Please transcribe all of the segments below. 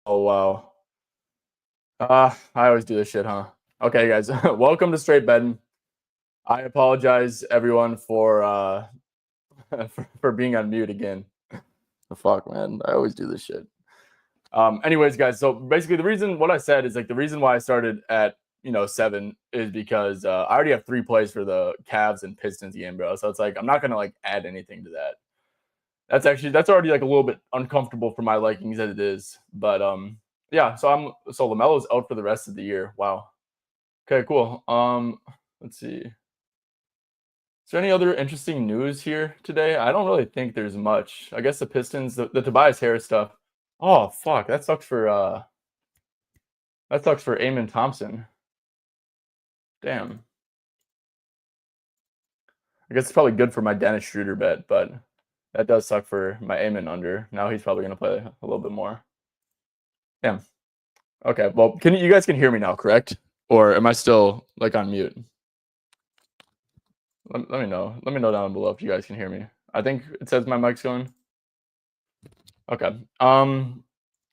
Oh, wow. I always do this shit, huh? Okay, guys, welcome to Straight Betting. I apologize, everyone, for for being on mute again. The fuck, man. I always do this shit. Anyways, guys, so basically what I said is like the reason why I started at 7 is because I already have 3 plays for the Cavs and Pistons game, bro. So it's like I'm not gonna like add anything to that. That's already like a little bit uncomfortable for my likings as it is. But yeah, so LaMelo's out for the rest of the year. Wow. Okay, cool. Let's see. Is there any other interesting news here today? I don't really think there's much. I guess the Pistons, the Tobias Harris stuff. Oh fuck, that sucks for Eamon Thompson. Damn. I guess it's probably good for my Dennis Schroeder bet, but that does suck for my Eamon under. Now he's probably gonna play a little bit more. Damn. Okay, well, you guys can hear me now, correct? Or am I still like on mute? Let me know. Let me know down below if you guys can hear me. I think it says my mic's going. Okay. I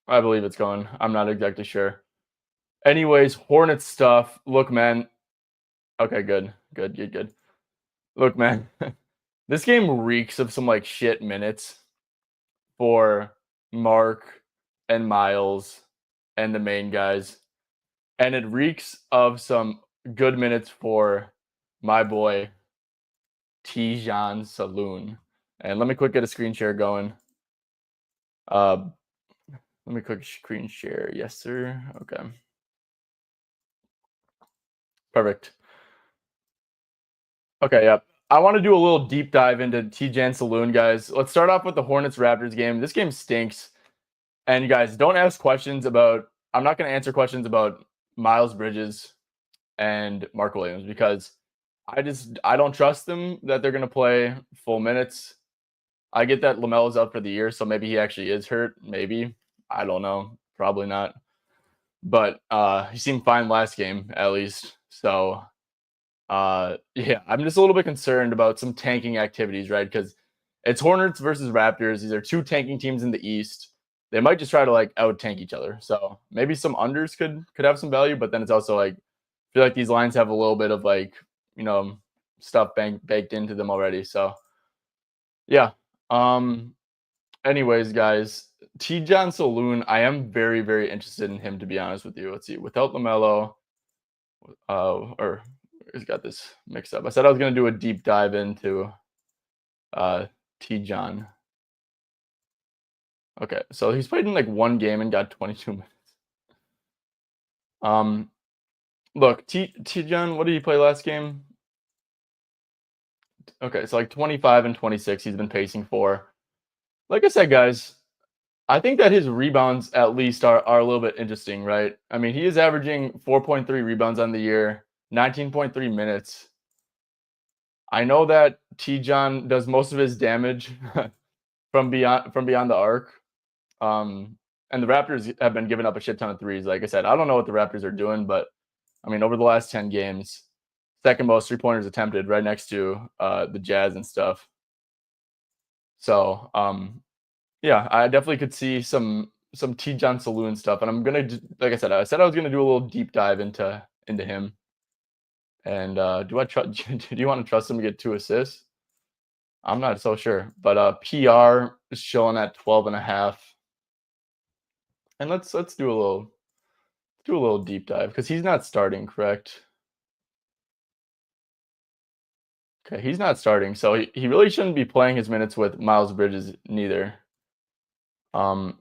believe it's going. I'm not exactly sure. Anyways, Hornets stuff. Look, man. Okay, good. Look, man. This game reeks of some like shit minutes for Mark and Miles and the main guys. And it reeks of some good minutes for my boy Tijan Saloon. And let me quick get a screen share going. Let me quick screen share. Yes, sir. Okay. Perfect. Okay, yeah. I want to do a little deep dive into Tijan Saloon, guys. Let's start off with the Hornets Raptors game. This game stinks. And you guys, don't ask questions about I'm not going to answer questions about Miles Bridges and Mark Williams because I don't trust them that they're going to play full minutes. I get that LaMelo's out for the year, so maybe he actually is hurt. Maybe. I don't know. Probably not. But he seemed fine last game, at least. So yeah, I'm just a little bit concerned about some tanking activities, right? Because it's Hornets versus Raptors. These are two tanking teams in the East. They might just try to like out tank each other. So maybe some unders could have some value, but then it's also like I feel like these lines have a little bit of like, stuff baked into them already. So yeah. Anyways, guys, Tijan Saloon, I am very, very interested in him, to be honest with you. Let's see. Without LaMelo, or he's got this mixed up. I said I was going to do a deep dive into Tijan. Okay, so he's played in like one game and got 22 minutes. Look, Tijan, what did he play last game? Okay, so like 25 and 26 he's been pacing for. Like I said, guys, I think that his rebounds at least are a little bit interesting, right? I mean, he is averaging 4.3 rebounds on the year, 19.3 minutes. I know that Tijan does most of his damage from beyond the arc. And the Raptors have been giving up a shit ton of threes. Like I said, I don't know what the Raptors are doing, but I mean, over the last 10 games, second most 3-pointers attempted, right next to the Jazz and stuff. So yeah, I definitely could see some Tijan Saloon stuff, and I'm gonna like I said I was gonna do a little deep dive into him. And do I trust? Do you want to trust him to get 2 assists? I'm not so sure, but PR is showing at 12.5. And let's do a little deep dive because he's not starting, correct? Okay, he's not starting, so he really shouldn't be playing his minutes with Miles Bridges neither. Let's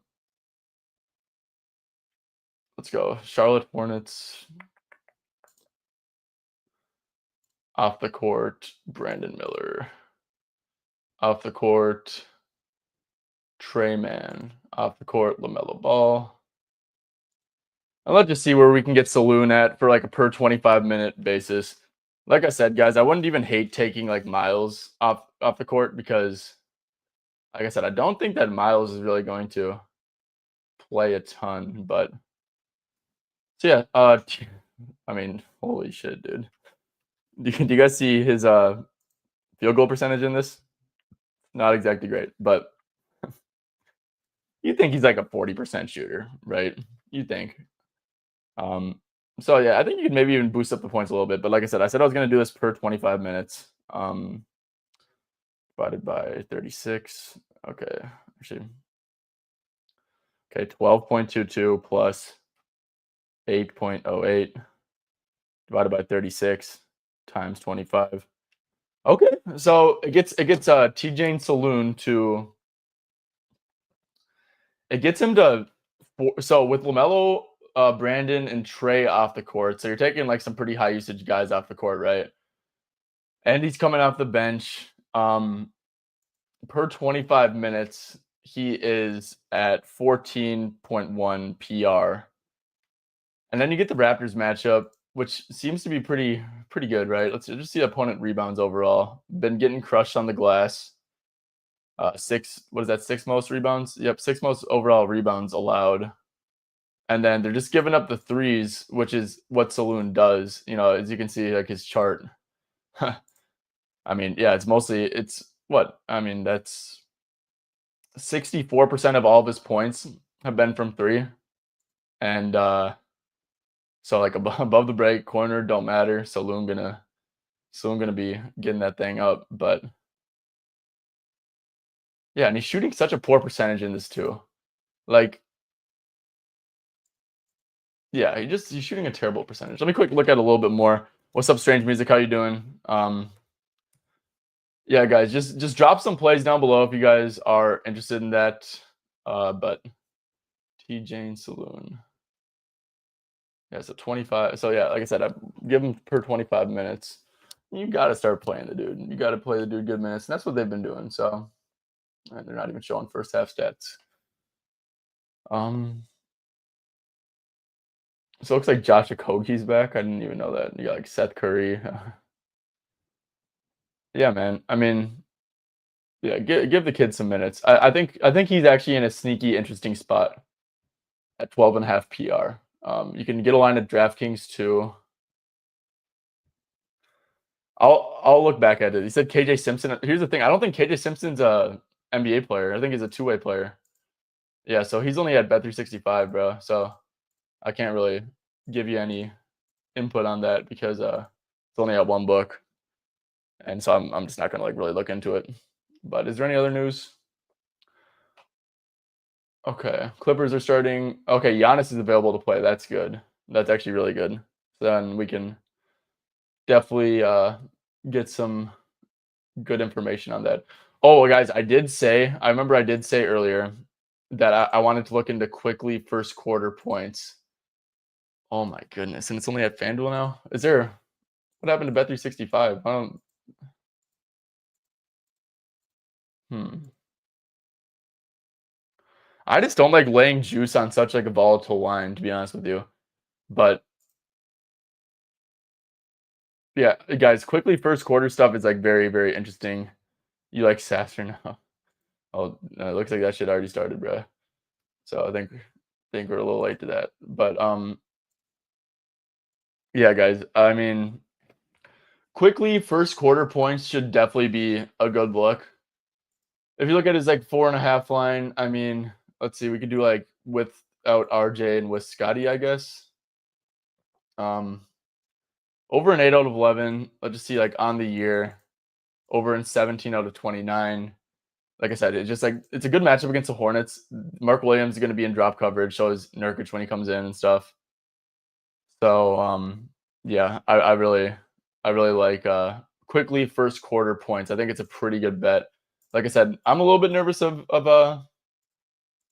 go. Charlotte Hornets. Off the court, Brandon Miller. Off the court, Trey Mann. Off the court, LaMelo Ball. And let's just see where we can get Saloon at for like a per 25-minute basis. Like I said, guys, I wouldn't even hate taking like Miles off the court because, like I said, I don't think that Miles is really going to play a ton. But so yeah, I mean, holy shit, dude. Do you guys see his field goal percentage in this? Not exactly great, but you think he's like a 40% shooter, right? You think. Um, so yeah, I think you could maybe even boost up the points a little bit. But like I said I was gonna do this per 25 minutes. Divided by 36. Okay. Actually, okay, 12.22 plus 8.08 divided by 36 times 25. Okay. So it gets TJ Saloon to it gets him to so with LaMelo, Brandon, and Trey off the court. So you're taking like some pretty high usage guys off the court, right? And he's coming off the bench. Per 25 minutes, he is at 14.1 PR. And then you get the Raptors matchup, which seems to be pretty good, right? Let's just see opponent rebounds overall. Been getting crushed on the glass. Six, what is that? Six most rebounds? Yep, six most overall rebounds allowed. And then they're just giving up the threes, which is what Saloon does. As you can see, like his chart. I mean, yeah, it's what? I mean, that's 64% of all of his points have been from three. And so like above the break, corner don't matter. Saloon gonna be getting that thing up. But yeah, and he's shooting such a poor percentage in this too. Like, yeah, he's shooting a terrible percentage. Let me quick look at a little bit more. What's up, Strange Music? How you doing? Yeah, guys, just drop some plays down below if you guys are interested in that. But TJ Saloon. Yeah, so 25. So yeah, like I said, I give him per 25 minutes. You got to start playing the dude. You got to play the dude good minutes, and that's what they've been doing. So and they're not even showing first half stats. So it looks like Josh Okogie's back. I didn't even know that. You got like Seth Curry. Yeah, man. I mean, yeah, give the kid some minutes. I think he's actually in a sneaky, interesting spot at 12.5 PR. You can get a line at DraftKings too. I'll look back at it. He said KJ Simpson. Here's the thing. I don't think KJ Simpson's a NBA player. I think he's a two-way player. Yeah, so he's only at Bet365, bro. So I can't really give you any input on that because it's only at one book, and so I'm just not gonna like really look into it. But is there any other news? Okay, Clippers are starting. Okay, Giannis is available to play. That's good. That's actually really good. So then we can definitely get some good information on that. Oh, guys, I remember I did say earlier that I wanted to look into quickly first quarter points. Oh my goodness, and it's only at FanDuel now. What happened to Bet365? I don't. Hmm. I just don't like laying juice on such like a volatile line, to be honest with you. But yeah, guys, quickly first quarter stuff is like very, very interesting. You like Sasser now? Oh, no, it looks like that shit already started, bro. So I think we're a little late to that. But yeah, guys. I mean, quickly first quarter points should definitely be a good look. If you look at his like 4.5 line, I mean, let's see, we could do like without RJ and with Scotty, I guess. Um, Over an 8 out of 11. Let's just see like on the year. Over in 17 out of 29. Like I said, it's just like it's a good matchup against the Hornets. Mark Williams is going to be in drop coverage, so is Nurkic when he comes in and stuff. So yeah, I really like quickly first quarter points. I think it's a pretty good bet. Like I said, I'm a little bit nervous of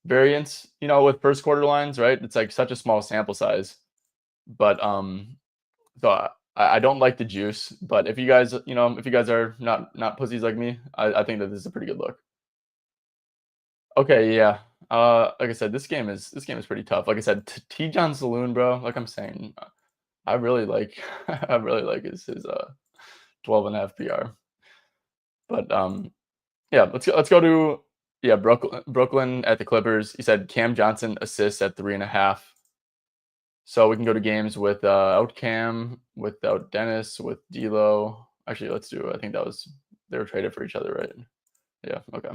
variance, with first quarter lines, right? It's like such a small sample size. But so I don't like the juice, but if you guys, if you guys are not pussies like me, I think that this is a pretty good look. Okay, yeah. Like I said, this game is pretty tough. Like I said, T. John Saloon, bro. Like I'm saying, I really like I really like his 12.5 PR. But yeah, let's go to yeah Brooklyn at the Clippers. He said Cam Johnson assists at 3.5. So we can go to games without Cam, without Dennis, with D'Lo. Actually, let's do. I think they were traded for each other, right? Yeah. Okay.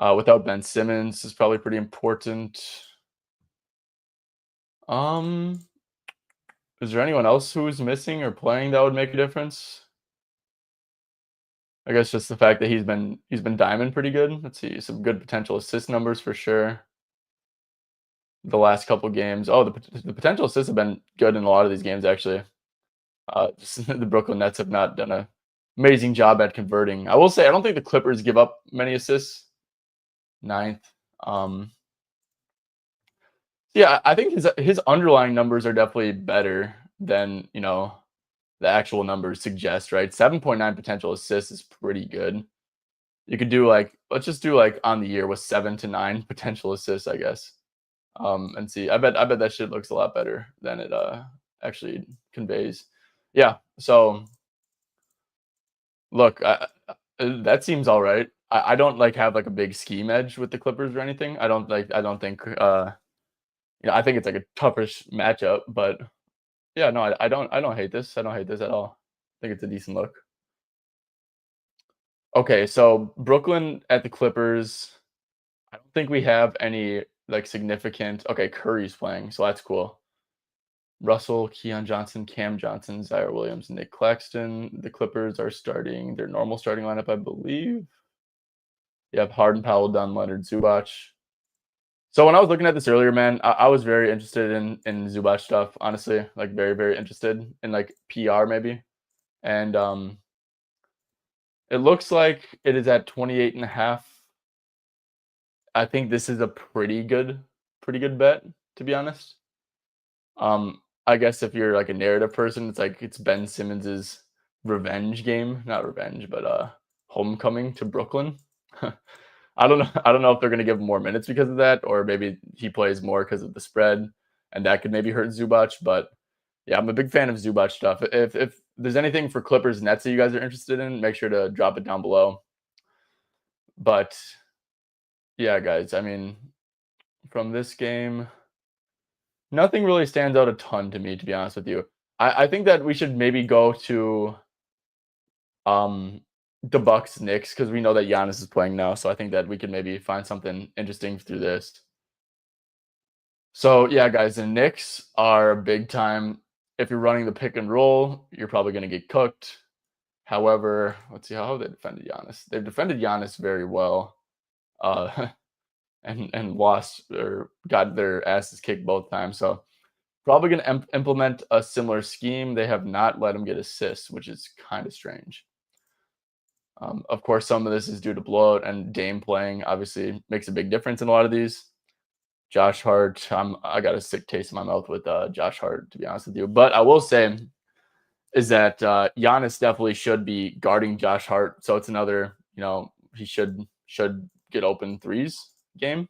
Without Ben Simmons is probably pretty important. Um, is there anyone else who's missing or playing that would make a difference? I guess just the fact that he's been diamond pretty good. Let's see, some good potential assist numbers for sure. The last couple games. Oh, the potential assists have been good in a lot of these games actually. Just the Brooklyn Nets have not done a amazing job at converting. I will say I don't think the Clippers give up many assists. Ninth. Um, yeah, I think his underlying numbers are definitely better than the actual numbers suggest. Right, 7.9 potential assists is pretty good. You could do like let's just do like on the year with 7 to 9 potential assists, I guess. And see. I bet that shit looks a lot better than it actually conveys. Yeah. So look, that seems all right. I don't like have like a big scheme edge with the Clippers or anything. I don't think I think it's like a toughish matchup, but yeah, no, I don't hate this. I don't hate this at all. I think it's a decent look. Okay, so Brooklyn at the Clippers. I don't think we have any like significant. Okay, Curry's playing, so that's cool. Russell, Keon Johnson, Cam Johnson, Zaire Williams, Nick Claxton. The Clippers are starting their normal starting lineup, I believe. You have Harden, Powell, Dunn, Leonard, Zubac. So when I was looking at this earlier, man, I was very interested in Zubac stuff. Honestly, like very very interested in like PR maybe, and it looks like it is at 28 and a half. I think this is a pretty good bet to be honest. I guess if you're like a narrative person, it's like it's Ben Simmons's revenge game, not revenge, but homecoming to Brooklyn. I don't know. I don't know if they're going to give him more minutes because of that, or maybe he plays more because of the spread, and that could maybe hurt Zubac. But yeah, I'm a big fan of Zubac stuff. If there's anything for Clippers Nets that you guys are interested in, make sure to drop it down below. But yeah, guys, I mean, from this game, nothing really stands out a ton to me, to be honest with you. I think that we should maybe go to um the Bucks Knicks because we know that Giannis is playing now, so I think that we could maybe find something interesting through this. So yeah, guys, the Knicks are big time. If you're running the pick and roll, you're probably going to get cooked. However, let's see how they defended Giannis. They've defended Giannis very well, uh, and lost or got their asses kicked both times. So probably going to implement a similar scheme. They have not let him get assists, which is kind of strange. Of course, some of this is due to blowout and Dame playing. Obviously, makes a big difference in a lot of these. Josh Hart, I got a sick taste in my mouth with Josh Hart, to be honest with you. But I will say is that Giannis definitely should be guarding Josh Hart. So it's another, he should get open threes game.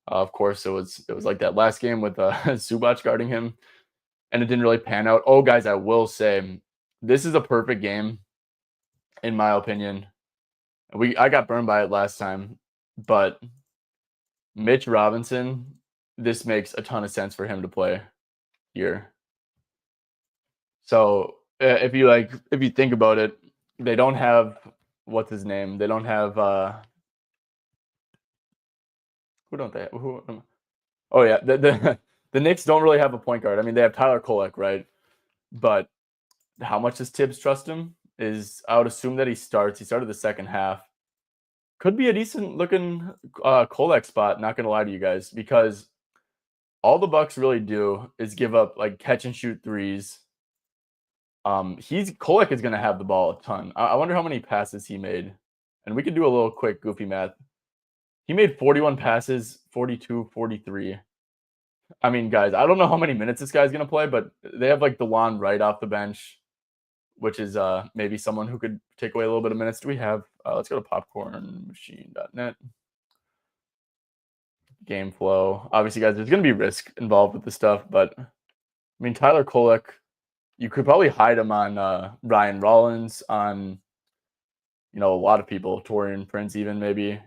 Of course, it was like that last game with Zubac guarding him, and it didn't really pan out. Oh, guys, I will say this is a perfect game, in my opinion. I got burned by it last time, but Mitch Robinson, this makes a ton of sense for him to play here. So if you think about it, they don't have what's his name. They don't have who don't they? Oh yeah, the Knicks don't really have a point guard. I mean, they have Tyler Kolek, right? But how much does Tibbs trust him? I would assume that he starts. He started the second half. Could be a decent looking Kolek spot. Not gonna lie to you guys, because all the Bucks really do is give up like catch and shoot threes. He's Kolek is gonna have the ball a ton. I wonder how many passes he made, and we could do a little quick goofy math. He made 41 passes, 42, 43. I mean, guys, I don't know how many minutes this guy's gonna play, but they have like DeLon Wright off the bench, which is maybe someone who could take away a little bit of minutes. Do we have? Let's go to popcornmachine.net. Game flow. Obviously, guys, there's gonna be risk involved with this stuff, but I mean, Tyler Kolek, you could probably hide him on Ryan Rollins, on a lot of people, Torian Prince, even maybe.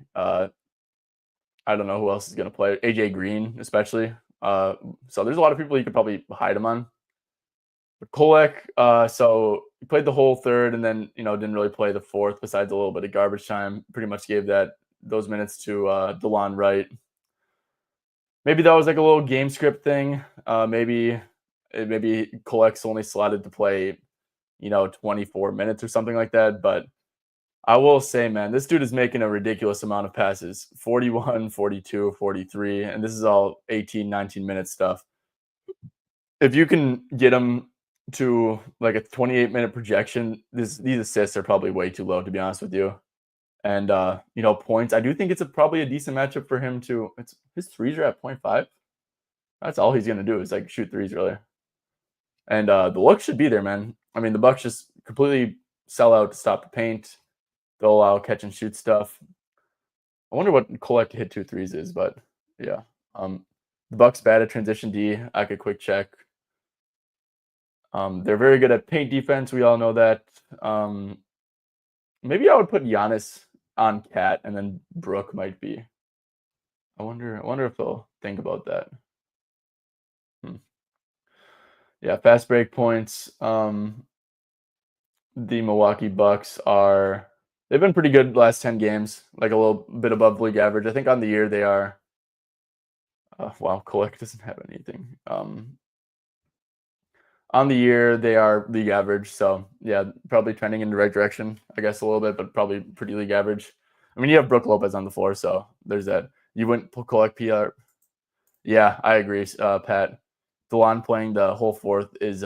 I don't know who else is gonna play. AJ Green, especially. So there's a lot of people you could probably hide him on. But Kolek, so he played the whole third, and then didn't really play the fourth, besides a little bit of garbage time. Pretty much gave that those minutes to DeLon Wright. Maybe that was like a little game script thing. Maybe Collect's only slotted to play, 24 minutes or something like that. But I will say, man, this dude is making a ridiculous amount of passes, 41, 42, 43, and this is all 18, 19 minute stuff. If you can get him to like a 28-minute projection, these assists are probably way too low, to be honest with you. And points, I do think it's probably a decent matchup for him to. His threes are at 0.5. That's all he's gonna do is like shoot threes, really. And the look should be there, man. I mean, the Bucks just completely sell out to stop the paint. They'll allow catch and shoot stuff. I wonder what collect hit 2 threes is, but yeah. The Bucks bad at transition D. I could quick check. They're very good at paint defense. We all know that. Maybe I would put Giannis on Cat, and then Brook might be. I wonder if they'll think about that. Yeah, fast break points. The Milwaukee Bucks they've been pretty good last 10 games, like a little bit above league average. I think on the year they are. Wow, Kolek doesn't have anything. On the year they are league average, so yeah, probably trending in the right direction, I guess a little bit, but probably pretty league average. I mean, you have Brook Lopez on the floor, so there's that. You wouldn't Kolek PR. Yeah, I agree, Pat. DeLon playing the whole fourth is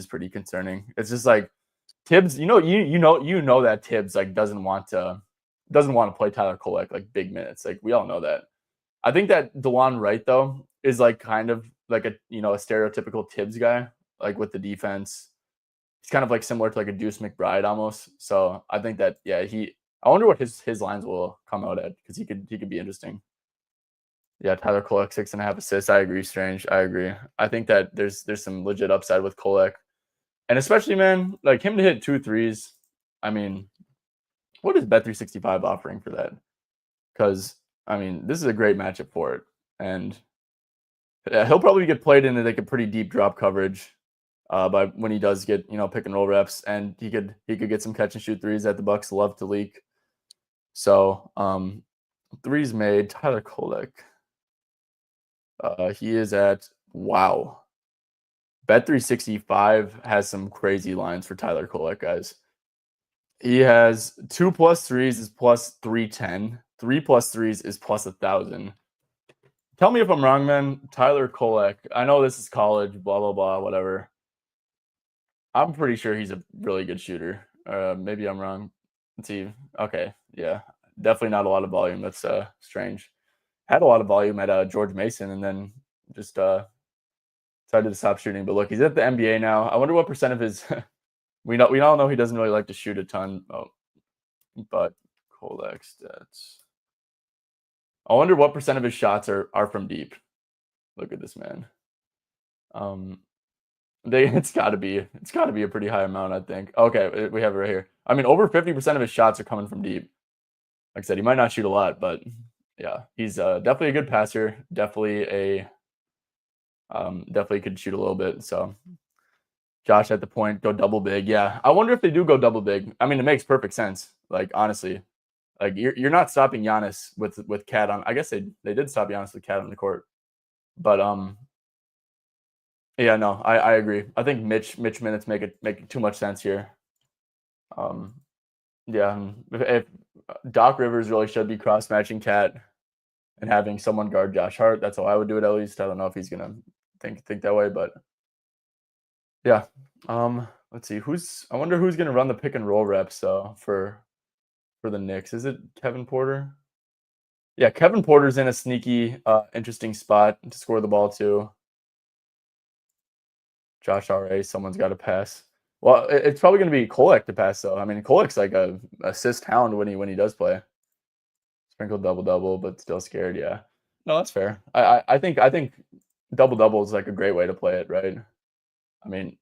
pretty concerning. It's just like Tibbs, you know that Tibbs like doesn't want to play Tyler Kolek like big minutes. Like we all know that. I think that DeLon Wright though is like kind of like a stereotypical Tibbs guy, like with the defense. He's kind of like similar to like a Deuce McBride almost. So I think that I wonder what his lines will come out at because he could be interesting. Yeah, Tyler Kolek 6.5 assists. I agree, Strange. I agree. I think that there's some legit upside with Kolek. And especially, man, like him to hit 2 threes. I mean, what is Bet365 offering for that? Because, I mean, this is a great matchup for it. And he'll probably get played into like a pretty deep drop coverage by when he does get, pick and roll reps. And he could get some catch and shoot threes that the Bucks love to leak. So, threes made, Tyler Kolek. He is at, wow. Bet365 has some crazy lines for Tyler Kolek, guys. He has 2 plus threes is plus 310. 3 plus threes is plus 1,000. Tell me if I'm wrong, man. Tyler Kolek. I know this is college, blah, blah, blah, whatever. I'm pretty sure he's a really good shooter. Maybe I'm wrong. Let's see. Okay. Yeah. Definitely not a lot of volume. That's strange. Had a lot of volume at George Mason and then just decided to stop shooting. But look, he's at the NBA now. I wonder what percent of his we all know he doesn't really like to shoot a ton. But Kolek stats. I wonder what percent of his shots are from deep. Look at this man. It's got to be a pretty high amount, I think. Okay, we have it right here. I mean, over 50% of his shots are coming from deep. Like I said, he might not shoot a lot, but yeah, he's definitely a good passer. Definitely could shoot a little bit. So Josh at the point, go double big. Yeah, I wonder if they do go double big. I mean, it makes perfect sense. Like honestly, like you're not stopping Giannis with Cat on. I guess they did stop Giannis with Cat on the court, but yeah, no, I agree. I think Mitch minutes make too much sense here. Yeah, if Doc Rivers really should be cross matching Cat and having someone guard Josh Hart. That's how I would do it at least. I don't know if he's gonna think that way, but yeah. Let's see I wonder who's gonna run the pick and roll reps for the Knicks. Is it Kevin Porter? Yeah, Kevin Porter's in a sneaky, interesting spot to score the ball too. Josh R.A. Someone's got to pass. Well, it's probably going to be Kolek to pass though. I mean, Kolek's like a assist hound when he does play. Sprinkle double, but still scared. Yeah, no, that's fair. I think double is like a great way to play it, right? I mean,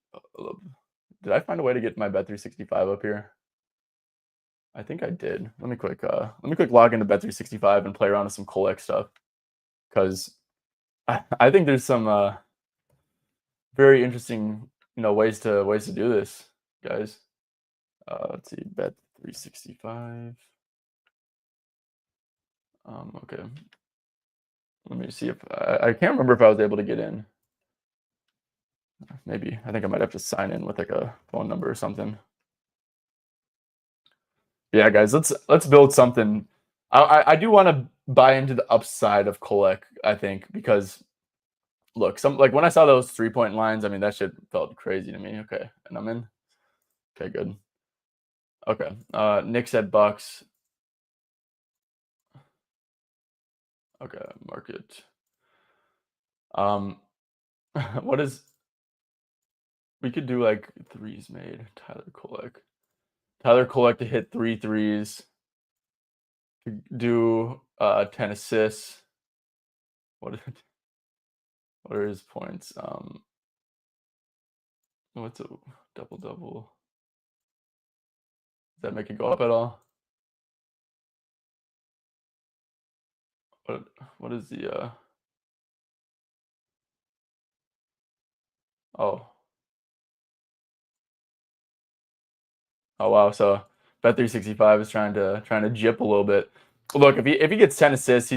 did I find a way to get my Bet365 up here? I think I did. Let me quick log into Bet365 and play around with some Kolek stuff because I think there's some very interesting ways to do this, guys. Let's see, Bet365. Okay. Let me see if I can't remember if I was able to get in. Maybe I think I might have to sign in with like a phone number or something. Yeah, guys, let's build something. I do want to buy into the upside of Kolek, I think, because look, some like when I saw those 3-point lines, I mean that shit felt crazy to me. Okay, and I'm in. Okay, good. Okay. Nick said Bucks. Okay, market. Um what is we could do like threes made. Tyler Kolek. Tyler Kolek to hit 3 threes. To do 10 assists. What is it? What are his points? What's a double double? Does that make it go up at all? What what is the oh oh wow, so Bet365 is trying to jip a little bit. Look, if he gets 10 assists,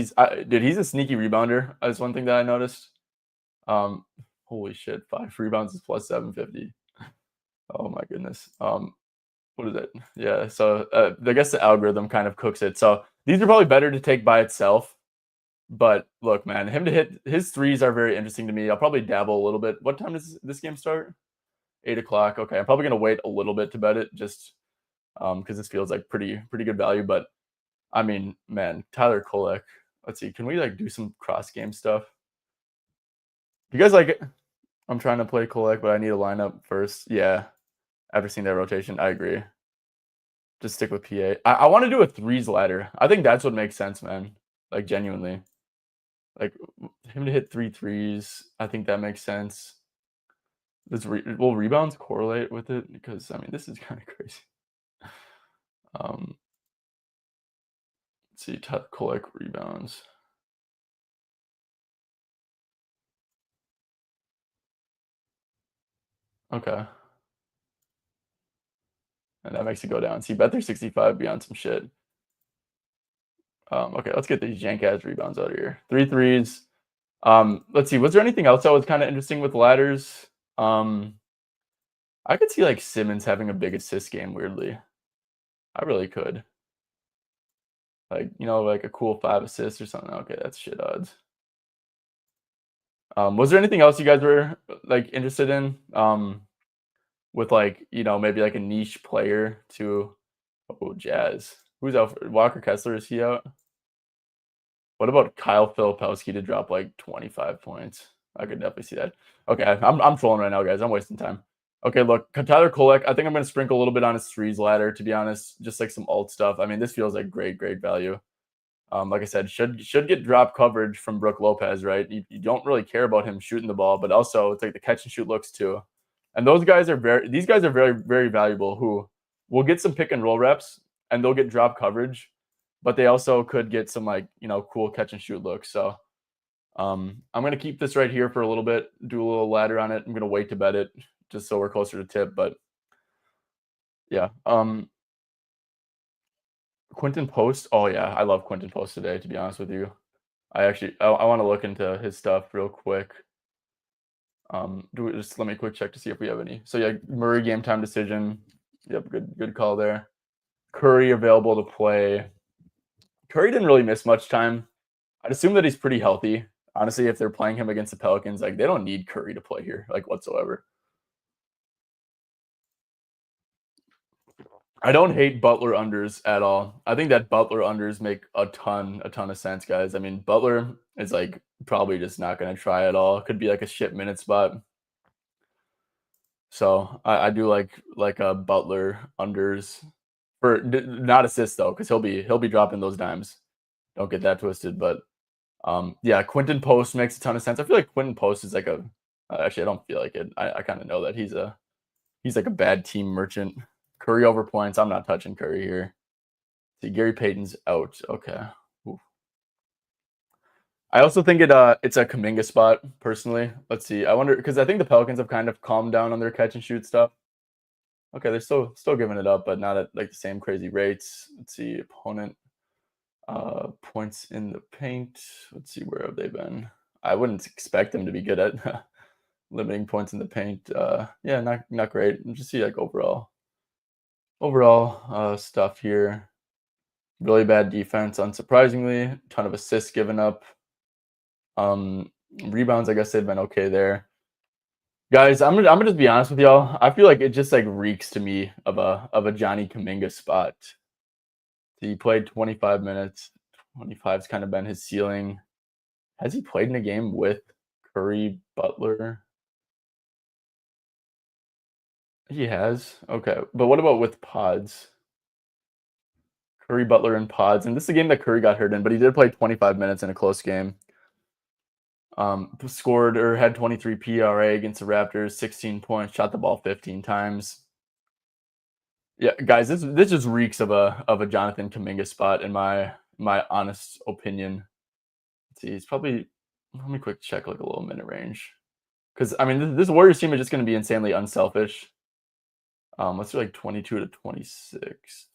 dude, he's a sneaky rebounder. That's one thing that I noticed. Um holy shit, 5 rebounds is plus 750. Oh my goodness. What is it? Yeah, so I guess the algorithm kind of cooks it. So these are probably better to take by itself. But look, man, him to hit his threes are very interesting to me. I'll probably dabble a little bit. What time does this game start? 8 o'clock. Okay, I'm probably gonna wait a little bit to bet it, just because this feels like pretty good value. But I mean, man, Tyler Kolek. Let's see, can we like do some cross game stuff? You guys like it? I'm trying to play Kolek, but I need a lineup first. Yeah, after seeing that rotation, I agree. Just stick with PA. I want to do a threes ladder. I think that's what makes sense, man. Like genuinely, like him to hit 3 threes. I think that makes sense. Will rebounds correlate with it? Because I mean, this is kind of crazy. Um, let's see, collect rebounds. Okay, and that makes it go down. See, Bet365 be on some shit. Okay, let's get these jank ass rebounds out of here. 3 threes. Let's see. Was there anything else that was kind of interesting with ladders? I could see like Simmons having a big assist game. Weirdly, I really could. Like like a cool 5 assists or something. Okay, that's shit odds. Was there anything else you guys were like interested in? With like maybe like a niche player to Jazz. Who's out? Walker Kessler, is he out? What about Kyle Filipowski to drop like 25 points? I could definitely see that. Okay, I'm trolling right now, guys. I'm wasting time. Okay, look, Tyler Kolek. I think I'm gonna sprinkle a little bit on his threes ladder. To be honest, just like some alt stuff. I mean, this feels like great value. Like I said, should get drop coverage from Brook Lopez, right? You don't really care about him shooting the ball, but also it's like the catch and shoot looks too. And these guys are very valuable who will get some pick and roll reps and they'll get drop coverage, but they also could get some like, cool catch and shoot looks. So I'm gonna keep this right here for a little bit, do a little ladder on it. I'm gonna wait to bet it just so we're closer to tip. But yeah. Quinton Post. Oh yeah, I love Quinton Post today, to be honest with you. I want to look into his stuff real quick. Just let me quick check to see if we have any. So yeah, Murray game time decision. Yep, good call there. Curry available to play. Curry didn't really miss much time. I'd assume that he's pretty healthy. Honestly, if they're playing him against the Pelicans, like they don't need Curry to play here, like whatsoever. I don't hate Butler unders at all. I think that Butler unders make a ton of sense, guys. I mean, Butler is like probably just not going to try at all. It could be like a shit minute spot. So I do like a Butler unders for not assists though, because he'll be dropping those dimes. Don't get that twisted. But yeah, Quinton Post makes a ton of sense. I feel like Quinton Post is like actually I don't feel like it. I kind of know that he's like a bad team merchant. Curry over points. I'm not touching Curry here. See, Gary Payton's out. Okay. Oof. I also think it's a Kuminga spot personally. Let's see. I wonder because I think the Pelicans have kind of calmed down on their catch and shoot stuff. Okay, they're still giving it up, but not at like the same crazy rates. Let's see, opponent. Points in the paint. Let's see, where have they been? I wouldn't expect them to be good at limiting points in the paint. Yeah, not great. Just see like overall stuff here. Really bad defense, unsurprisingly. Ton of assists given up. Um, Rebounds, I guess they've been okay there. Guys, I'm gonna just be honest with y'all. I feel like it just like reeks to me of a Johnny Kuminga spot. He played 25 minutes. 25's kind of been his ceiling. Has he played in a game with Curry, Butler? He has. Okay, but what about with Pods? Curry, Butler, and Pods, and this is a game that Curry got hurt in, but he did play 25 minutes in a close game. Scored or had 23 PRA against the Raptors, 16 points, shot the ball 15 times. Yeah, guys, this just reeks of a Jonathan Kuminga spot in my honest opinion. Let's see, he's probably, let me quick check like a little minute range. Because I mean this Warriors team is just gonna be insanely unselfish. Let's do like 22 to 26.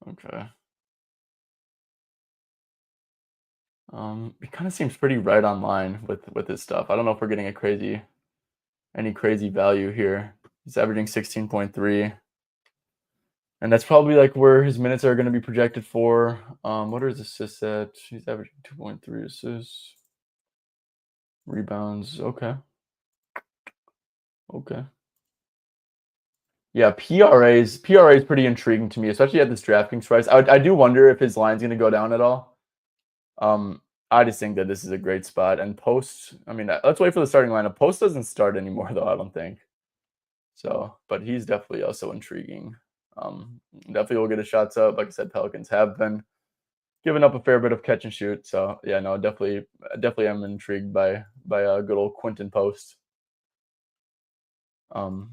Okay. It kind of seems pretty right on line with his stuff. I don't know if we're getting any crazy value here. He's averaging 16.3. And that's probably like where his minutes are going to be projected for. What are his assists at? He's averaging 2.3 assists. Rebounds. Okay. Okay. Yeah, PRA is pretty intriguing to me, especially at this DraftKings price. I do wonder if his line's going to go down at all. I just think that this is a great spot. And Post, I mean, let's wait for the starting lineup. Post doesn't start anymore, though, I don't think. So, but he's definitely also intriguing. Definitely will get his shots up. Like I said, Pelicans have been giving up a fair bit of catch and shoot. So, yeah, no, definitely am intrigued by a good old Quentin Post. Let's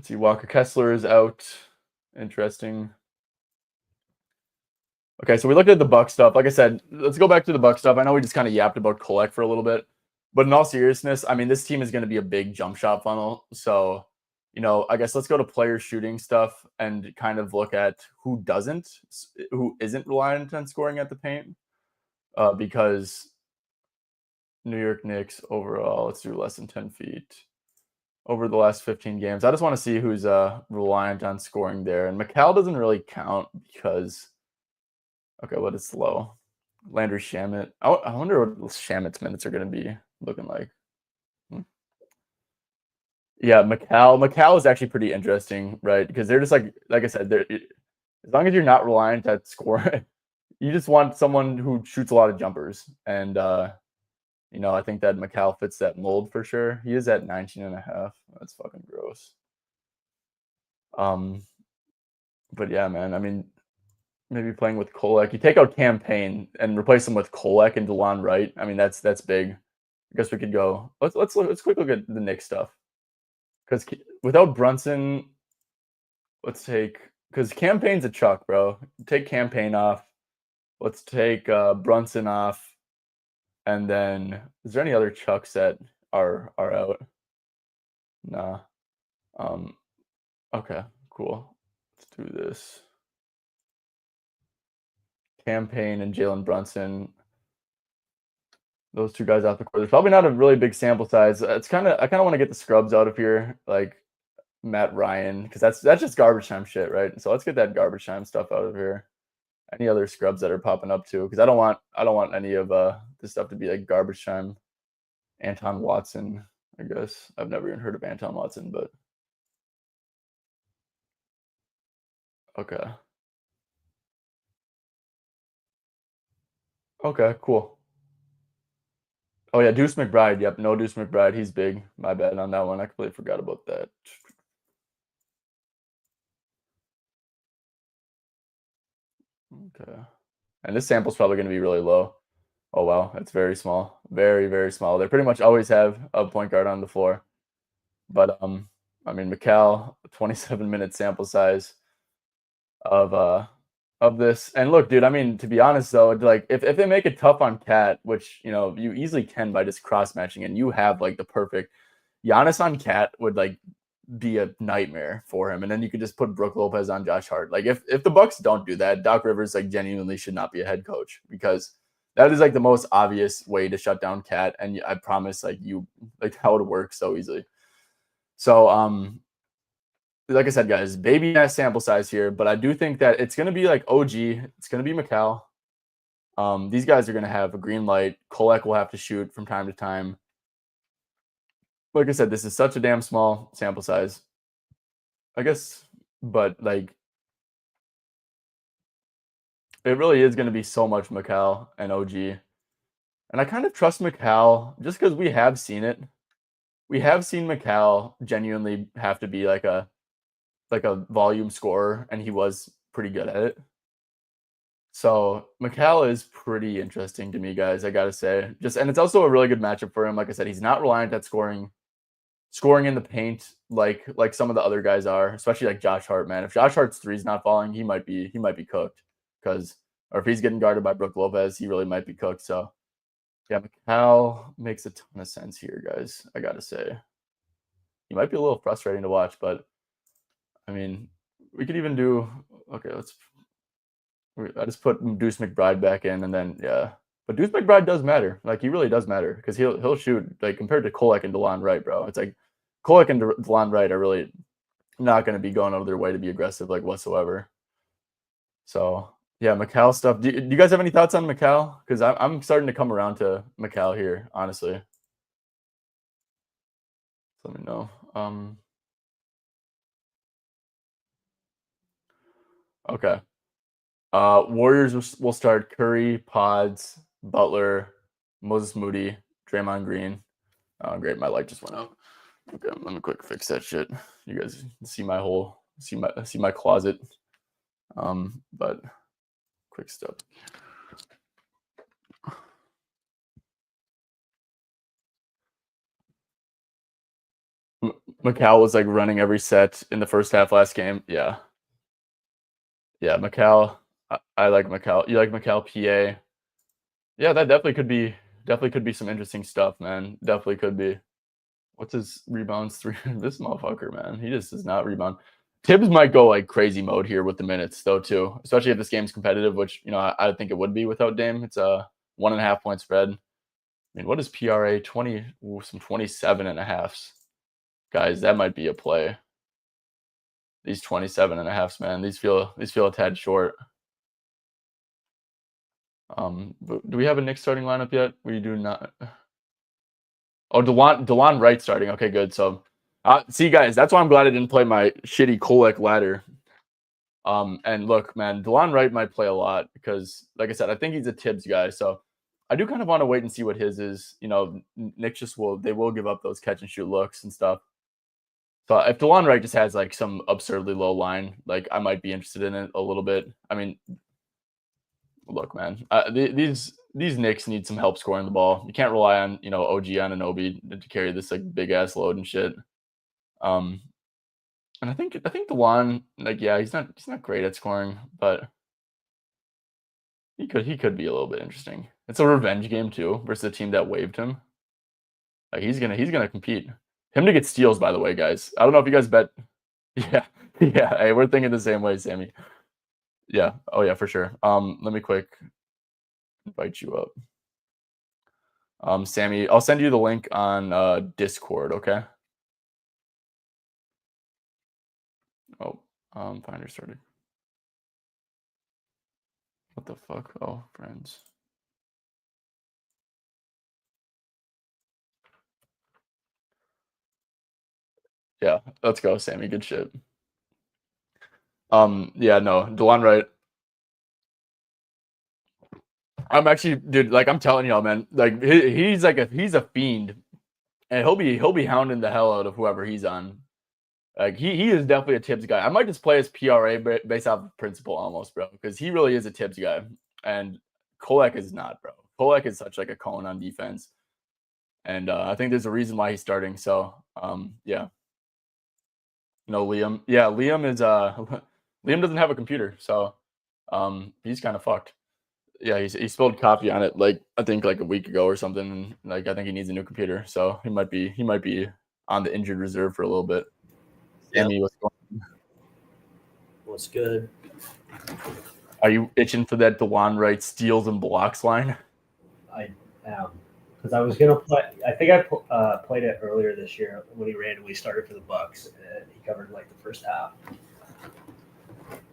see, Walker Kessler is out. Interesting. Okay, so we looked at the Buck stuff. Like I said, let's go back to the Buck stuff. I know we just kind of yapped about Kolek for a little bit, but in all seriousness, I mean, this team is going to be a big jump shot funnel. So, I guess let's go to player shooting stuff and kind of look at who isn't reliant on scoring at the paint. Because New York Knicks overall, let's do less than 10 feet over the last 15 games. I just want to see who's reliant on scoring there. And McCall doesn't really count because. Okay, what is low? Landry Shamet. I wonder what Shamet's minutes are going to be looking like. Yeah, Macau is actually pretty interesting, right? Because they're just like I said, as long as you're not reliant at score, you just want someone who shoots a lot of jumpers. And I think that Macau fits that mold for sure. He is at 19.5. That's fucking gross. But yeah, man. I mean, maybe playing with Kolek. You take out Campaign and replace him with Kolek and DeLon Wright. I mean, that's big. I guess we could go. Let's quick look at the Knicks stuff. Because without Brunson, because Campaign's a chuck, bro. Take Campaign off. Let's take Brunson off. And then, is there any other chucks that are out? Nah. Okay, cool. Let's do this. Campaign and Jalen Brunson. Those two guys off the court. There's probably not a really big sample size. I kind of want to get the scrubs out of here, like Matt Ryan, because that's just garbage time shit, right? So let's get that garbage time stuff out of here. Any other scrubs that are popping up too? Because I don't want any of this stuff to be like garbage time. Anton Watson, I guess. I've never even heard of Anton Watson, but okay. Okay, cool. Oh yeah, Deuce McBride. Yep, no Deuce McBride. He's big. My bad on that one. I completely forgot about that. Okay. And this sample's probably going to be really low. Oh wow, that's very small. Very, very small. They pretty much always have a point guard on the floor. But I mean, McCall, 27-minute sample size of this. And look, dude, I mean, to be honest though, like if they make it tough on Cat, which you easily can by just cross matching, and you have like the perfect Giannis on Cat would like be a nightmare for him. And then you could just put Brook Lopez on Josh Hart. Like if the Bucks don't do that, Doc Rivers like genuinely should not be a head coach, because that is like the most obvious way to shut down Cat. And I promise like that would work so easily. So like I said, guys, baby ass sample size here, but I do think that it's gonna be like OG, it's gonna be Macau. These guys are gonna have a green light. Kolek will have to shoot from time to time. Like I said, this is such a damn small sample size, I guess, but like it really is going to be so much Macau and OG. And I kind of trust Macau just because we have seen it. We have seen Macau genuinely have to be like a volume scorer, and he was pretty good at it. So Macau is pretty interesting to me, guys. I gotta say, and it's also a really good matchup for him. Like I said, he's not reliant at scoring in the paint like some of the other guys are, especially like Josh Hart, man. If Josh Hart's three's not falling, he might be cooked, or if he's getting guarded by Brook Lopez, he really might be cooked. So yeah, Macau makes a ton of sense here, guys. I gotta say, he might be a little frustrating to watch, but I mean, we could even do okay. I just put Deuce McBride back in, and then yeah. But Deuce McBride does matter. Like he really does matter because he'll shoot like compared to Kolek and DeLon Wright, bro. It's like Kolek and DeLon Wright are really not going to be going out of their way to be aggressive like whatsoever. So yeah, Macau stuff. Do you guys have any thoughts on Macau? Because I'm starting to come around to Macau here, honestly. Let me know. Okay. Warriors will start Curry, Pods, Butler, Moses Moody, Draymond Green. Oh, great. My light just went out. Okay, let me quick fix that shit. You guys see my closet. But quick stuff. Macau was like running every set in the first half last game. Yeah. Yeah, Macau. I like Macau. You like Macau PA? Yeah, that definitely could be some interesting stuff, man. Definitely could be. What's his rebounds? 3. This motherfucker, man. He just does not rebound. Tibbs might go like crazy mode here with the minutes, though, too. Especially if this game's competitive, which I think it would be without Dame. It's a 1.5 point spread. I mean, what is PRA? 20, some 27 and a halves. Guys, that might be a play. These 27 and a halves, man. These feel a tad short. But do we have a Knicks starting lineup yet? We do not. Oh, DeLon Wright starting. Okay, good. So, see, guys, that's why I'm glad I didn't play my shitty Kolek ladder. And look, man, DeLon Wright might play a lot because, like I said, I think he's a Tibbs guy. So, I do kind of want to wait and see what his is. Knicks they will give up those catch and shoot looks and stuff. So if DeLon Wright just has like some absurdly low line, like I might be interested in it a little bit. I mean, look, man, these Knicks need some help scoring the ball. You can't rely on OG Anunoby to carry this like big ass load and shit. And I think DeLon, like, yeah, he's not great at scoring, but he could be a little bit interesting. It's a revenge game too versus a team that waived him. Like he's gonna compete. Him to get steals, by the way, guys. I don't know if you guys bet. Yeah, yeah. Hey, we're thinking the same way, Sammy. Yeah. Oh yeah, for sure. Let me quick invite you up. Sammy, I'll send you the link on Discord, okay? Oh, Finder started. What the fuck? Oh, friends. Yeah, let's go, Sammy. Good shit. Yeah, no, DeLon Wright. I'm actually, dude. Like I'm telling y'all, man. Like he's a fiend, and he'll be hounding the hell out of whoever he's on. Like he is definitely a Tibbs guy. I might just play his PRA based off of principle almost, bro, because he really is a Tibbs guy, and Kolek is not, bro. Kolek is such like a cone on defense, and I think there's a reason why he's starting. So yeah. No, Liam. Yeah, Liam is Liam doesn't have a computer, so he's kind of fucked. Yeah, he spilled coffee on it like I think like a week ago or something. And, like I think he needs a new computer, so he might be on the injured reserve for a little bit. Sammy, what's going on? What's good? Are you itching for that DeLon Wright steals and blocks line? I am. Because I was going to play. I think I played it earlier this year when he randomly started for the Bucks, and he covered like the first half.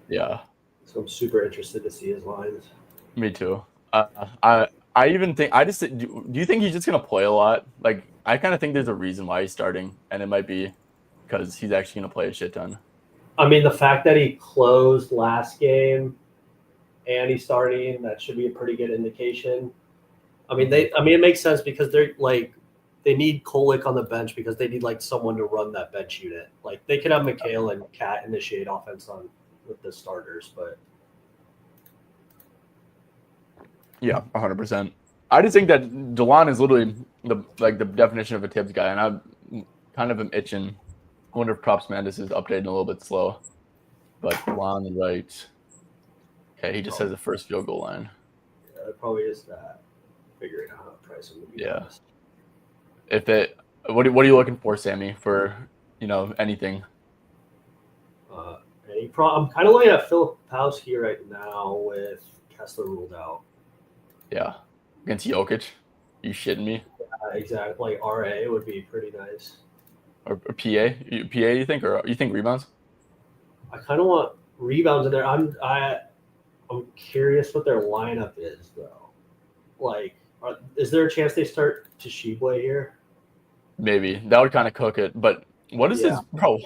Yeah. So I'm super interested to see his lines. Me too. I even think do you think he's just gonna play a lot? Like I kind of think there's a reason why he's starting, and it might be because he's actually gonna play a shit ton. I mean, the fact that he closed last game and he's starting, that should be a pretty good indication. I mean, it makes sense because they're like they need Kolick on the bench because they need like someone to run that bench unit. Like they could have Mikhail and Cat initiate offense with the starters, but Yeah, 100%. I just think that DeLon is literally the definition of a Tibbs guy, and I'm kind of am itching. I wonder if Props Mandis is updating a little bit slow, but DeLon is right. Okay, he just has the first field goal line. Yeah, it probably is figuring out how to price him. To be honest. If it, what are you looking for, Sammy? For anything? I'm kind of looking at Filipowski right now with Kessler ruled out. Yeah, against Jokic. You shitting me? Exactly. Like RA would be pretty nice. Or PA? You think, or you think rebounds? I kind of want rebounds in there. I'm curious what their lineup is though. Like, is there a chance they start Tshiebwe here? Maybe that would kind of cook it. But what is this, bro?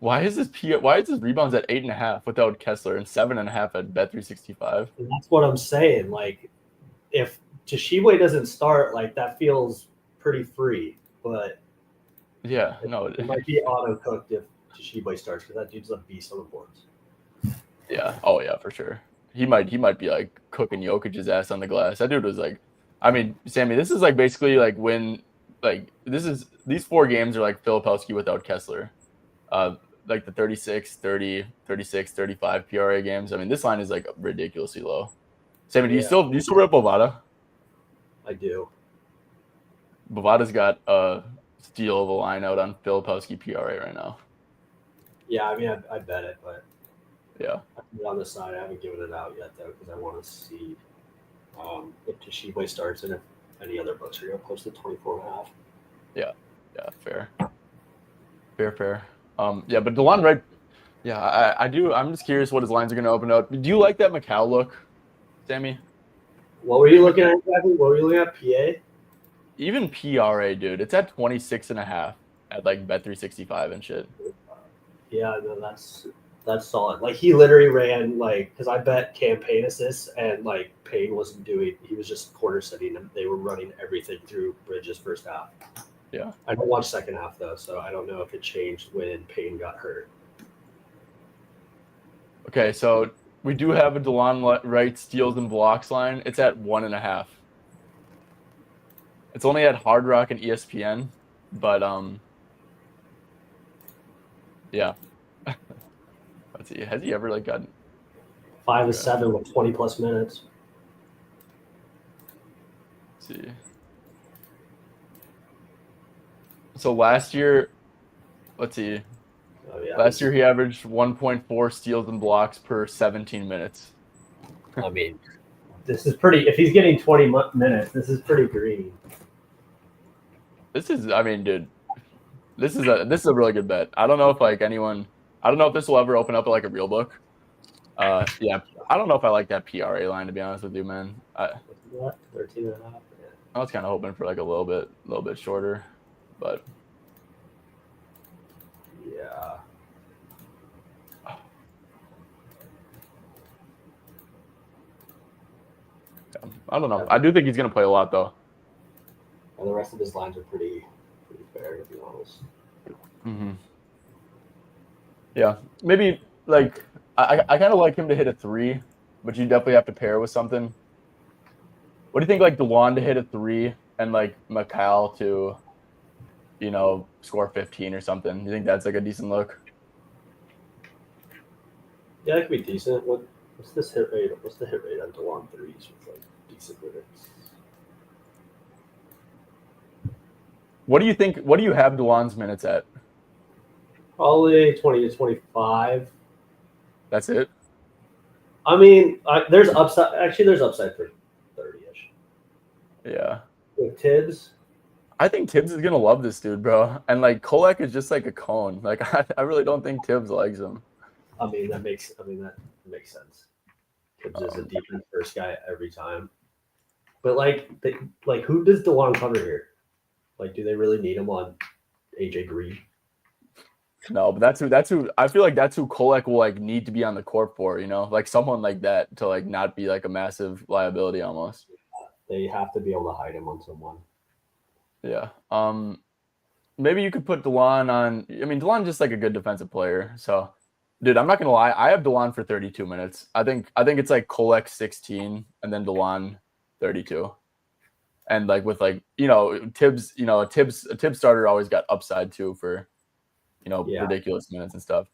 Why is this rebounds at 8.5 without Kessler and 7.5 at Bet365? And that's what I'm saying. Like, if Tshiebwe doesn't start, like that feels pretty free. But yeah, no, it might be auto cooked if Tshiebwe starts because that dude's a beast on the boards. Yeah. Oh yeah, for sure. He might be like cooking Jokic's ass on the glass. That dude was like, I mean, Sammy, this is like basically like when like these 4 games are like Filipowski without Kessler. Like the 36, 30, 36, 35 PRA games. I mean, this line is like ridiculously low. Sammy, do you still rep Bovada? I do. Bovada's got a steal of a line out on Filipowski PRA right now. Yeah, I mean, I bet it, but yeah, on the side, I haven't given it out yet though because I want to see if Tshiebwe starts and if any other books are going to post at 24.5. Yeah, fair. Yeah, but DeLon Wright, yeah, I do. I'm just curious what his lines are going to open up. Do you like that Macau look, Sammy? What were you looking at exactly? What were you looking at? PA? Even PRA, dude. It's at 26.5 at like Bet365 and shit. Yeah, no, that's solid. Like he literally ran like because I bet campaign assists and like Payne wasn't doing. He was just corner setting and they were running everything through Bridges first half. Yeah, I don't watch second half though, so I don't know if it changed when Payne got hurt. Okay, so we do have a DeLon Wright steals and blocks line. It's at 1.5. It's only at Hard Rock and ESPN, but yeah. Let's see. Has he ever like gotten 5 of 7 with 20 plus minutes? Let's see. So last year, let's see. Oh, yeah. Last year he averaged 1.4 steals and blocks per 17 minutes. I mean, this is pretty. If he's getting 20 minutes, this is pretty green. I mean, dude, this is a really good bet. I don't know if like anyone. I don't know if this will ever open up like a real book. Yeah, I don't know if I like that PRA line to be honest with you, man. 13.5. I was kind of hoping for like a little bit shorter, but yeah. I don't know. I do think he's gonna play a lot though. And the rest of his lines are pretty fair, to be honest. Mm-hmm. Yeah, maybe like I kind of like him to hit a 3, but you definitely have to pair with something. What do you think, like DeLon to hit a 3 and like Macau to, score 15 or something? You think that's like a decent look? Yeah, that could be decent. What's this hit rate? What's the hit rate on DeLon threes with like decent minutes? What do you think? What do you have DeLon's minutes at? Probably 20 to 25. That's it. I mean, there's upside. Actually, there's upside for 30-ish. Yeah. With Tibbs, I think Tibbs is gonna love this dude, bro. And like Kolek is just like a cone. Like I really don't think Tibbs likes him. that makes sense. Tibbs is a defense first guy every time. But who does DeLon cover here? Like, do they really need him on AJ Green? No, but that's who I feel like that's who Kolek will like need to be on the court for, you know, like someone like that to like not be like a massive liability almost. They have to be able to hide him on someone. Yeah. Maybe you could put DeLon on. I mean, DeLon's just like a good defensive player. So, dude, I'm not gonna lie. I have DeLon for 32 minutes. I think it's like Kolek 16 and then DeLon 32. And like with like Tibbs, a Tibbs starter always got upside too for ridiculous minutes and stuff.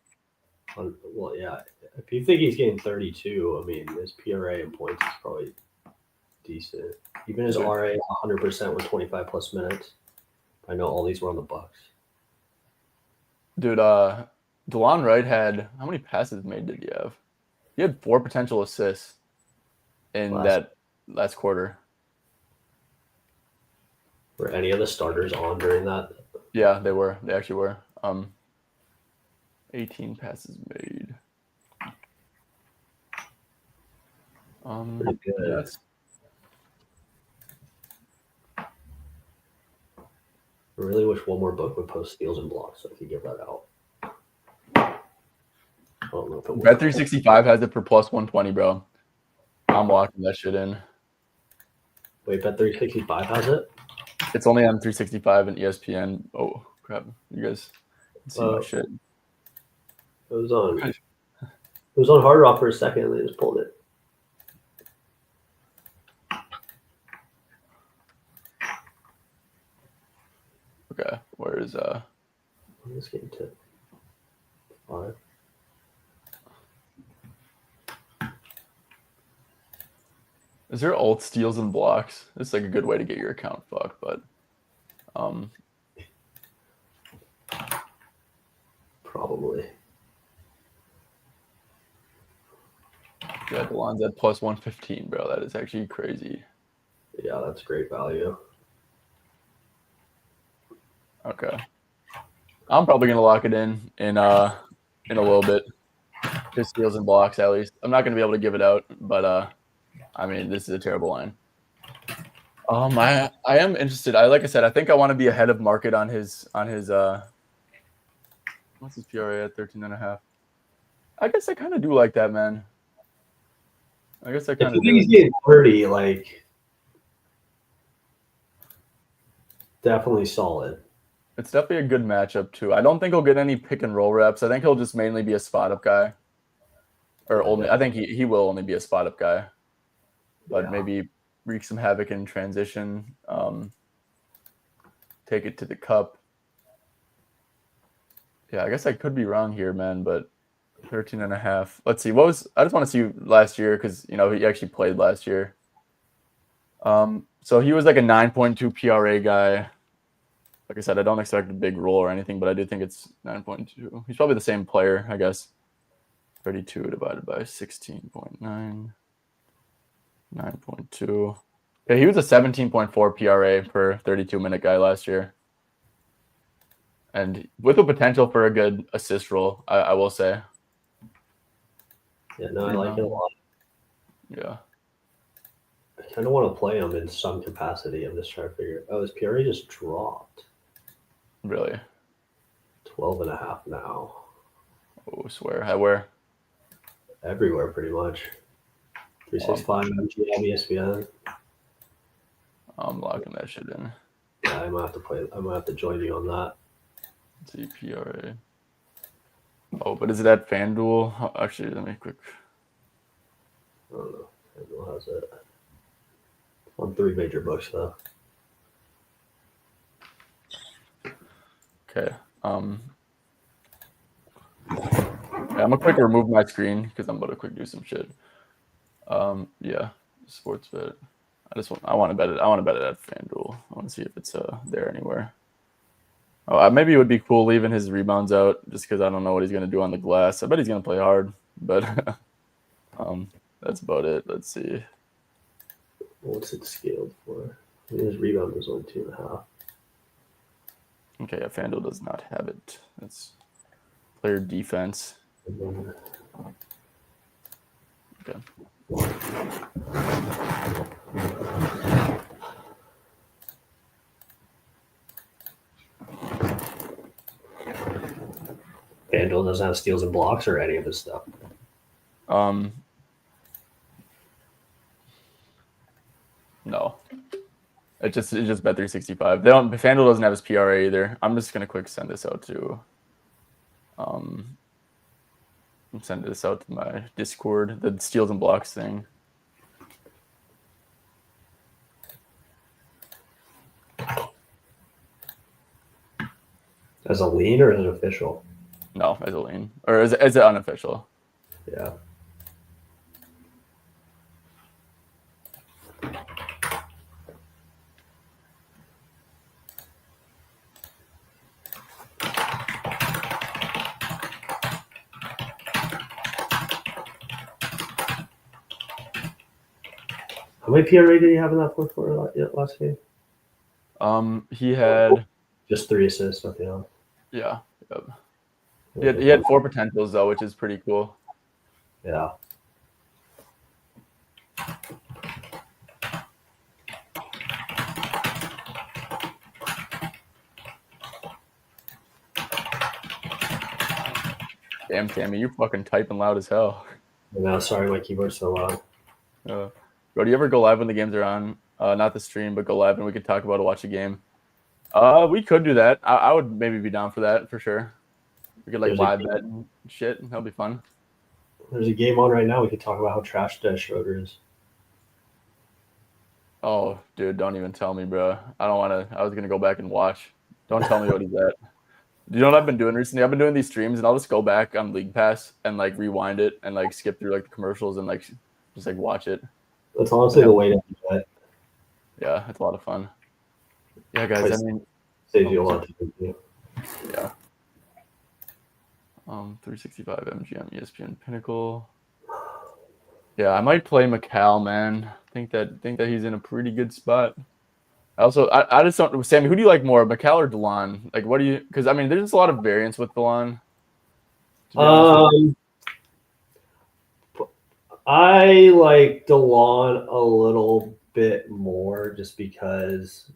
Well, yeah. If you think he's getting 32, I mean, his PRA and points is probably decent. Even his RA 100% with 25 plus minutes. I know all these were on the Bucks. Dude, DeLon Wright had how many passes made did he have? He had 4 potential assists in that last quarter. Were any of the starters on during that? Yeah, they were. They actually were. 18 passes made. Pretty good. Yes. I really wish one more book would post steals and blocks so I could give that out. I don't know if it Bet 365 has it for plus 120, bro. I'm locking that shit in. Wait, Bet 365 has it? It's only on 365 and ESPN. Oh crap! You guys can see my shit. It was on Hard Rock for a second, and they just pulled it. Okay, where is This game tip 5. Is there alt steals and blocks? It's like a good way to get your account fucked, but probably. Yeah, DeLon's at plus 115, bro. That is actually crazy. Yeah, that's great value. Okay. I'm probably gonna lock it in a little bit. Just steals and blocks at least. I'm not gonna be able to give it out, but I mean this is a terrible line. I am interested. Like I said, I think I want to be ahead of market on his what's his PRA at 13.5. I guess I kind of do like that, man. I guess I kind of do. He's getting 30, like definitely solid. It's definitely a good matchup too. I don't think he'll get any pick and roll reps. I think he'll just mainly be a spot up guy. Or only I think he will only be a spot up guy. But maybe wreak some havoc in transition. Take it to the cup. Yeah, I guess I could be wrong here, man, but 13.5. Let's see. I just want to see last year because he actually played last year. So he was like a 9.2 PRA guy. Like I said, I don't expect a big roll or anything, but I do think it's 9.2. He's probably the same player, I guess. 32 divided by 16.9. 9.2. Yeah, he was a 17.4 PRA per 32-minute guy last year. And with the potential for a good assist roll, I will say. Yeah, no, I like it a lot. Yeah. I kind of want to play him in some capacity. I'm just trying to figure. Oh, his PRA just dropped. Really? 12.5 now. Oh, swear. Where? Everywhere, pretty much. 365, MGM, ESPN. I'm locking that shit in. Yeah, I'm gonna have to join you on that. Let's see, PRA. Oh, but is it at FanDuel? Actually, let me quick. I don't know. FanDuel has it. On 3 major books, though. Okay. I'm gonna quick remove my screen because I'm about to quick do some shit. Yeah, sports bet. I want to bet it. I want to bet it at FanDuel. I want to see if it's there anywhere. Oh, maybe it would be cool leaving his rebounds out just because I don't know what he's going to do on the glass. I bet he's going to play hard, but that's about it. Let's see. What's it scaled for? His rebound was only 2.5. Okay, yeah, FanDuel does not have it. That's player defense. Okay. FanDuel doesn't have steals and blocks or any of his stuff. No. It just bet 365. FanDuel doesn't have his PRA either. I'm just gonna quick send this out to send this out to my Discord, the steals and blocks thing. As a lean or as an official? No, as a lean. Or as it unofficial. Yeah. How many PRA did he have in that fourth quarter last game? He had just 3 assists, nothing else. Yeah. Yep. He had 4 potentials though, which is pretty cool. Yeah. Damn, Tammy, you fucking typing loud as hell. No, sorry, my keyboard's so loud. Bro, do you ever go live when the games are on? Not the stream, but go live and we could talk about it, watch a game. We could do that. I would maybe be down for that for sure. We could live bet and shit. That'll be fun. There's a game on right now. We could talk about how trash Schroeder is. Oh, dude, don't even tell me, bro. I don't want to. I was gonna go back and watch. Don't tell me what he's at. Do you know what I've been doing recently? I've been doing these streams and I'll just go back on League Pass and rewind it and skip through the commercials and just watch it. That's honestly the way to do that. Yeah, it's a lot of fun. Yeah, guys. I mean, saves you a lot to do. Yeah. 365 MGM, ESPN Pinnacle. Yeah, I might play McCall, man. Think that he's in a pretty good spot. I just don't. Sammy, who do you like more, McCall or DeLon? What do you? Because I mean, there's just a lot of variance with DeLon. I like DeLon a little bit more just because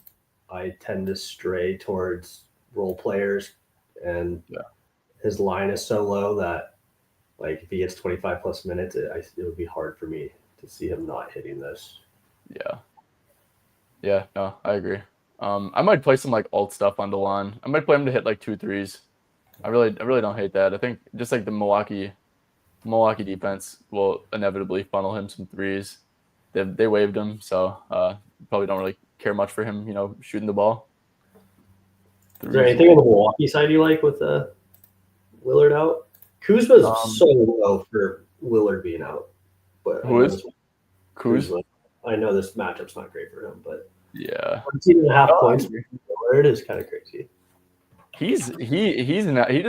I tend to stray towards role players, and his line is so low that if he gets 25 plus minutes, it would be hard for me to see him not hitting this. Yeah, no, I agree. I might play some alt stuff on DeLon. I might play him to hit 2 threes. I really don't hate that. I think just the Milwaukee defense will inevitably funnel him some threes. They waived him, so probably don't really care much for him, shooting the ball. Is there anything on the Milwaukee side you like with Lillard out? Kuzma's so low for Lillard being out. But who is Kuz? I know this matchup's not great for him, but yeah, 14.5 points for Lillard is kind of crazy. He just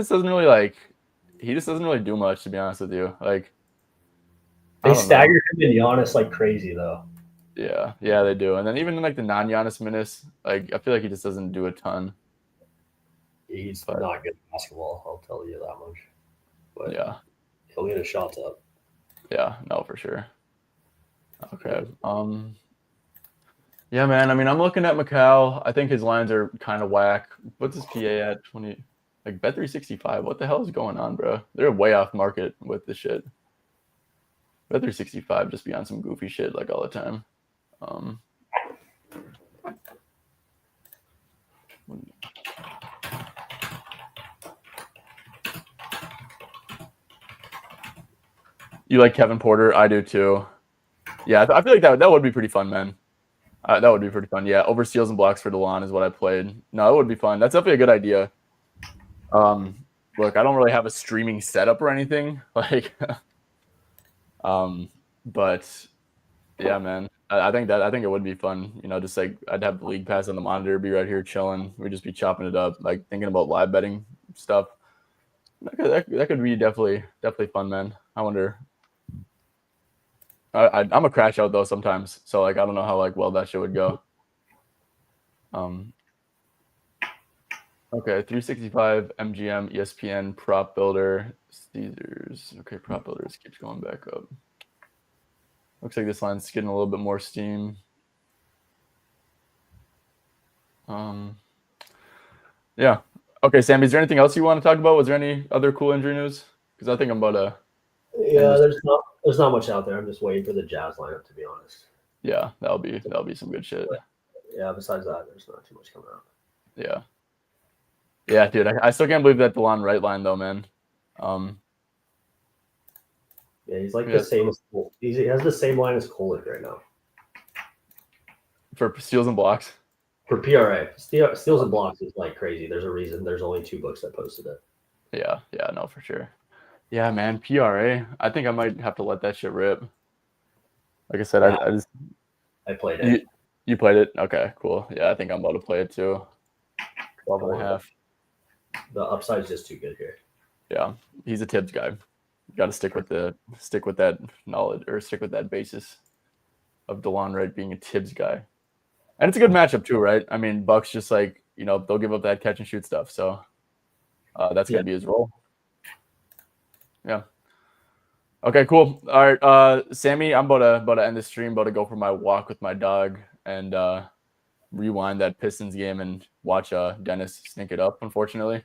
doesn't really do much, to be honest with you. They stagger him and Giannis like crazy though. Yeah, they do. And then even in the non-Giannis minutes, I feel like he just doesn't do a ton. He's not good at basketball, I'll tell you that much. But yeah, he'll get his shots up. Yeah, no, for sure. Okay. Yeah, man. I mean, I'm looking at McCall. I think his lines are kind of whack. What's his PA at 20? Bet 365. What the hell is going on, bro? They're way off market with this shit. Bet 365 just be on some goofy shit all the time. You like Kevin Porter? I do too. Yeah, I feel like that would be pretty fun, man. That would be pretty fun. Yeah, over steals and blocks for DeLon is what I played. No, it would be fun. That's definitely a good idea. Look, I don't really have a streaming setup or anything. But yeah, man. I think it would be fun. You know, just like I'd have the league pass on the monitor, be right here chilling. We'd just be chopping it up, like thinking about live betting stuff. That could be definitely fun, man. I wonder. I'm a crash out though sometimes, so like I don't know how like well that shit would go. Okay, 365 MGM ESPN prop builder Caesars. Okay, prop builders keeps going back up. Looks like this line's getting a little bit more steam. Yeah. Okay, Sam, is there anything else you want to talk about? Was there any other cool injury news? Because I think I'm about to. Yeah, there's not much out there. I'm just waiting for the Jazz lineup, to be honest. Yeah, that'll be some good shit. Yeah, besides that, there's not too much coming out. Yeah. Yeah, dude, I still can't believe that DeLon Wright line though, man. Yeah, he's like the same as he has the same line as Kolek right now. For steals and blocks. For PRA, steals and blocks is like crazy. There's a reason. There's only 2 books that posted it. Yeah, no, for sure. Yeah, man, PRA. I think I might have to let that shit rip. Like I said, yeah, I played it. You played it? Okay, cool. Yeah, I think I'm about to play it too. 12 and a half. The upside's just too good here. Yeah, he's a Tibbs guy. You got to stick with that knowledge or stick with that basis of DeLon Wright being a Tibbs guy. And it's a good matchup too, right? I mean, Bucks just like, you know, they'll give up that catch and shoot stuff. So that's going to be his role. Yeah. Okay, cool. All right, Sammy, I'm about to end the stream, about to go for my walk with my dog and rewind that Pistons game and watch Dennis stink it up, unfortunately.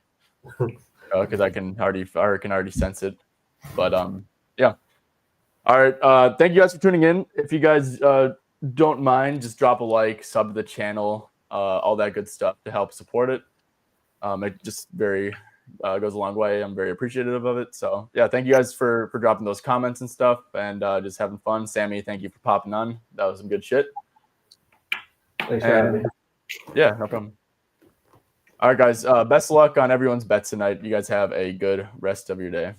Because I can already sense it. But yeah. All right. Thank you guys for tuning in. If you guys don't mind, just drop a like, sub to the channel, all that good stuff to help support it. It just goes a long way. I'm very appreciative of it. So yeah, thank you guys for dropping those comments and stuff and just having fun. Sammy, thank you for popping on. That was some good shit. Thanks for having me. Yeah, no problem. All right, guys. Best of luck on everyone's bets tonight. You guys have a good rest of your day.